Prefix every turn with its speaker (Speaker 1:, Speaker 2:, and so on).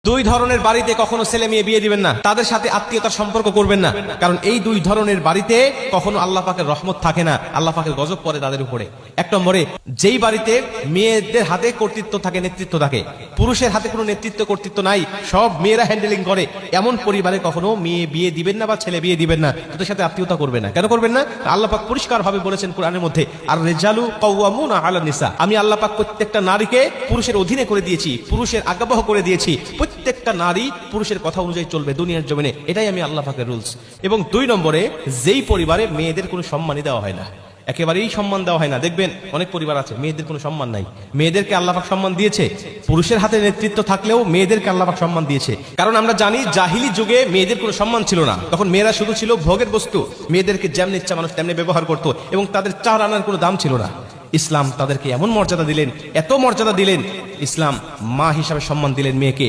Speaker 1: দুই ধরনের বাড়িতে কখনো ছেলে মেয়ে বিয়ে দিবেন না, তাদের সাথে আত্মীয়তার সম্পর্ক করবেন না, কারণ এই দুই ধরনের বাড়িতে কখনো আল্লাহ পাকের রহমত থাকে না, আল্লাহ পাকের গজব পড়ে তাদের উপরে। এক নম্বরে, যেই বাড়িতে মেয়েদের হাতে কর্তৃত্ব থাকে, নেতৃত্ব থাকে, পুরুষের হাতে কোনো নেতৃত্ব কর্তৃত্ব নাই, সব মেয়েরা হ্যান্ডেলিং করে, এমন পরিবারে কখনো মেয়ে বিয়ে দিবেন না বা ছেলে বিয়ে দিবেন না, তাদের সাথে আত্মীয়তা করবেন না। কেন করবেন না? আল্লাহ পাক পরিষ্কার ভাবে বলেছেন কোরআনের মধ্যে, আর রিজালু কাওয়ামুনা আলা নিসা, আমি আল্লাহ পাক প্রত্যেকটা নারীকে পুরুষের অধীনে করে দিয়েছি, পুরুষের আজ্ঞাবহ করে দিয়েছি, প্রত্যেকটা নারী পুরুষের কথা অনুযায়ী চলবে দুনিয়ার জমিনে, এটাই আমি আল্লাহ পাকের রুলস। এবং দুই নম্বরে, যেই পরিবারে মেয়েদের কোনো সম্মানই দেওয়া হয় না, একেবারেই সম্মান দেওয়া হয় না, দেখবেন অনেক পরিবার আছে মেয়েদের কোনো সম্মান নাই। মেয়েদেরকে আল্লাহ পাক সম্মান দিয়েছে, পুরুষের হাতে নেতৃত্ব থাকলেও মেয়েদেরকে আল্লাহ পাক সম্মান দিয়েছে। কারণ আমরা জানি জাহিলি যুগে মেয়েদের কোনো সম্মান ছিল না, তখন মেয়েরা শুধু ছিল ভোগের বস্তু, মেয়েদেরকে যেমন ইচ্ছা মানুষ তেমনি ব্যবহার করতো, এবং তাদের চার আনার কোনো দাম ছিল না। ইসলাম তাদেরকে এমন মর্যাদা দিলেন, এত মর্যাদা দিলেন, ইসলাম মা হিসাবে সম্মান দিলেন মেয়েকে।